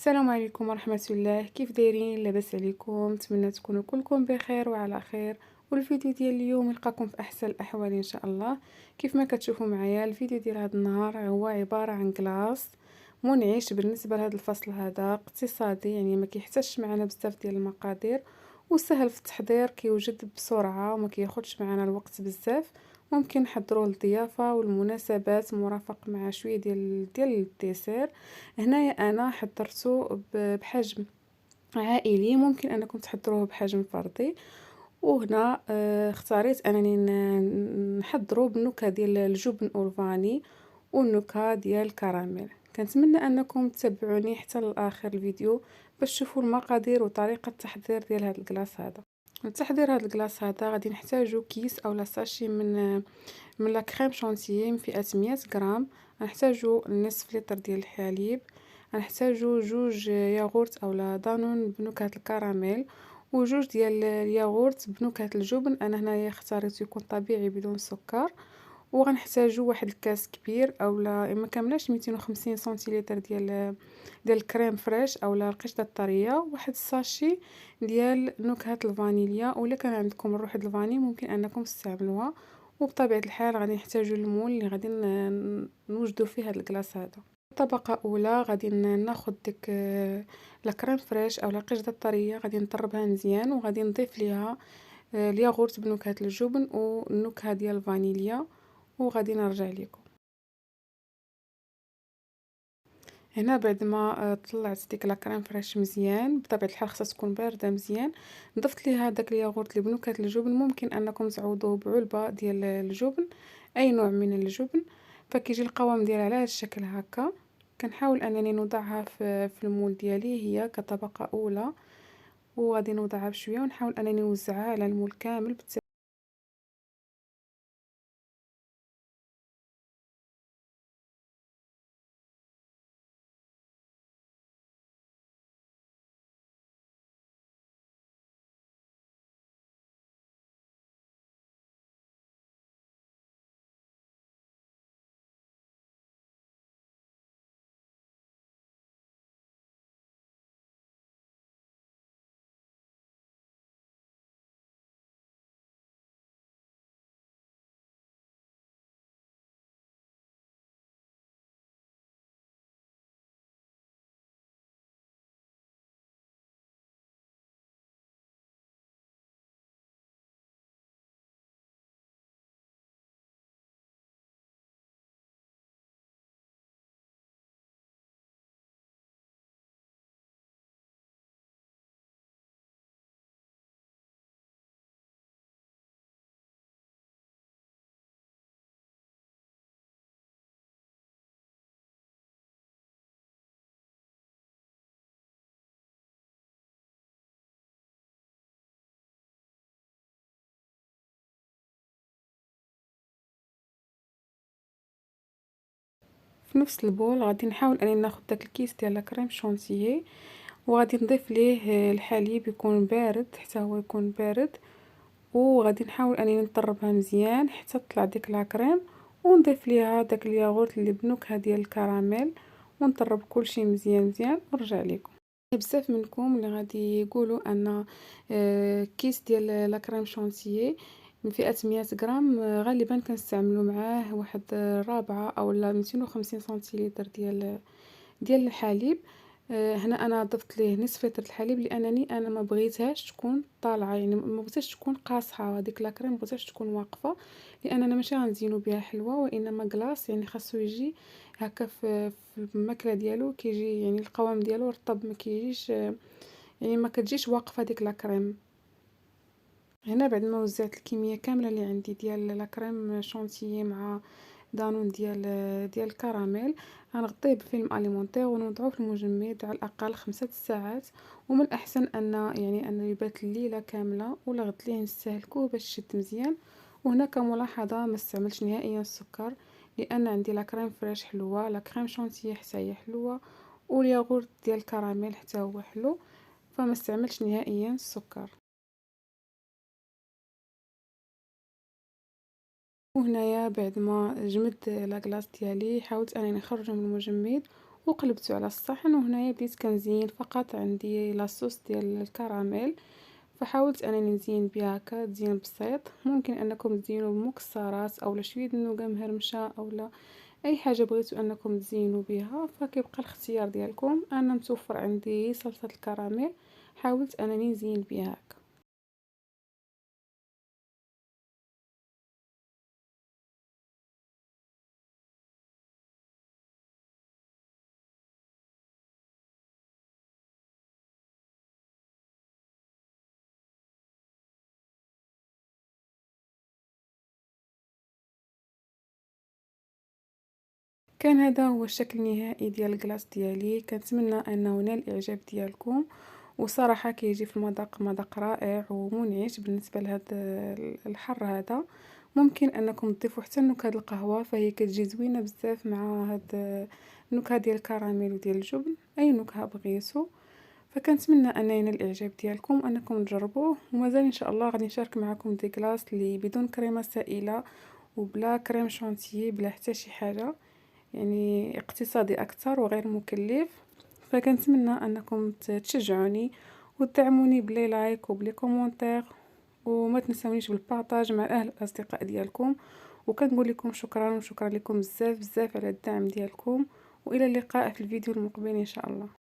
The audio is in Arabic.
السلام عليكم ورحمة الله، كيف دايرين؟ لاباس عليكم؟ نتمنى تكونوا كلكم بخير وعلى خير. والفيديو ديال اليوم يلقاكم في احسن الاحوال ان شاء الله. كيف ما كتشوفوا معايا الفيديو ديال هذا النهار هو عبارة عن كلاص منعش بالنسبة لهذا الفصل، هذا اقتصادي يعني ما كيحتاجش معنا بزاف ديال المقادير، وسهل في التحضير، كيوجد بسرعة وما كياخدش معنا الوقت بزاف. ممكن نحضروه للضيافة والمناسبات مرافق مع شوية ديال الديسير. هنايا انا حضرته بحجم عائلي، ممكن انكم تحضروه بحجم فردي. وهنا اختاريت انني نحضره بالنكهه ديال الجبن اورفاني والنكهه ديال الكراميل. كنتمنى انكم تتبعوني حتى لاخر الفيديو باش تشوفوا المقادير وطريقه التحضير ديال هذا الكلاص هذا. لتحضير هذا الكلاص هذا غادي نحتاجو كيس او ساشي من لا كريم شانتيي من فئة 100 غرام. غنحتاجو نصف لتر ديال الحليب، غنحتاجو جوج ياغورت اولا دانون بنكهة الكراميل، وجوج ديال الياغورت بنكهة الجبن. انا هنايا اختاريت يكون طبيعي بدون سكر. وغنحتاجو واحد الكاس كبير اولا ما كاملاش 250 سنتيلتر ديال الكريم فريش اولا القشطه الطريه، واحد الساشي ديال نكهه الفانيليا، ولا كان عندكم الروح د الفاني ممكن انكم تستعملوها. وبطبيعه الحال غادي نحتاجو المول اللي غادي نوجدو فيه هذا الكلاص هذا. طبقه اولى غادي ناخذ ديك لا كريم فريش او لا قشطه الطريه، غادي نطربها مزيان وغادي نضيف ليها الياغورت بنكهه الجبن والنكهه ديال الفانيليا، وغادي نرجع لكم. هنا بعد ما طلعت ديك لا كريم فريش مزيان، بطبيعه الحال خصها تكون بارده مزيان، ضفت ليها داك الياغورت اللي بنكهه الجبن. ممكن انكم تعوضوه بعلبه ديال الجبن، اي نوع من الجبن، فكيجي القوام ديالها على هذا الشكل هكا. كنحاول انني نوضعها في المول ديالي هي كطبقه اولى، وغادي نوضعها بشويه ونحاول انني نوزعها على المول كامل في نفس البول. غادي نحاول اني ناخذ داك الكيس ديال لا كريم شانتيي، وغادي نضيف ليه الحليب يكون بارد حتى هو يكون بارد، وغادي نحاول اني نطربها مزيان حتى تطلع ديك لا كريم، ونضيف ليها داك الياغورت اللي بنكهه ديال الكراميل، ونطرب كلشي مزيان مزيان ونرجع لكم. بزاف منكم اللي غادي يقولوا ان كيس ديال لا كريم شانتيي من فئة 100 غرام غالبا كنستعملوا معاه واحد رابعة او 250 سنتيلتر ديال الحليب. هنا انا ضفت ليه نصف لتر الحليب لانني انا ما بغيتهاش تكون طالعه، يعني ما بغيتهاش تكون قاصحه، هذيك لا كريم ما بغيتهاش تكون واقفه، لاننا ماشي غنزينو بها حلوه وانما كلاص، يعني خاصو يجي هكا في الماكله ديالو، كيجي يعني القوام ديالو رطب، ما كيجيش يعني ما كتجيش واقفه ديك لا كريم. هنا بعد ما وزعت الكميه كامله اللي عندي ديال لا كريم شانتيي مع دانون ديال الكراميل، غنغطيه بفيلم اليمونتير ونوضعوه في المجمد على الاقل 5 ساعات. ومن الاحسن ان يبات الليله كامله، ولا غد ليه نستهلكوه باش يشد مزيان. وهنا كملاحظه ما استعملش نهائيا السكر، لان عندي لا كريم فريش حلوه، لا كريم شانتيي حتى هي حلوه، والياغورت ديال الكراميل حتى هو حلو، فما استعملش نهائيا السكر. وهنايا بعد ما جمدت لاكلاص ديالي حاولت انني نخرجه من المجمد وقلبته على الصحن. وهنايا بديت كنزين فقط عندي لاصوص ديال الكراميل، فحاولت انني نزين بها هكا تزيين بسيط. ممكن انكم تزينوا بمكسرات اولا شويه د النوغا مهرمشه اولا اي حاجه بغيتو انكم تزينوا بها، فكيبقى الاختيار ديالكم. انا متوفر عندي صلصه الكراميل، حاولت انني نزين بها هكا. كان هذا هو الشكل النهائي ديال الكلاص ديالي. كنتمنى انه نال الاعجاب ديالكم، وصراحه كيجي في المذاق مذاق رائع ومنعش بالنسبه لهذا الحر هذا. ممكن انكم تضيفوا حتى نكهه القهوه، فهي كتجي زوينه بزاف مع هاد النكهه ديال الكراميل وديال الجبن، اي نكهه بغيتو. فكنتمنى ان ينال الاعجاب ديالكم انكم تجربوه. ومازال ان شاء الله غادي نشارك معكم دي كلاص اللي بدون كريمه سائله وبلا كريم شانتيي بلا حتى شي حاجه، يعني اقتصادي اكثر وغير مكلف. فكنتمنى انكم تشجعوني وتدعموني بلي لايك وبلي كومونتير، وما تنسونيش بالبارطاج مع الاهل والاصدقاء ديالكم. وكنقول لكم شكرا وشكرا لكم بزاف بزاف على الدعم ديالكم، والى اللقاء في الفيديو المقبل ان شاء الله.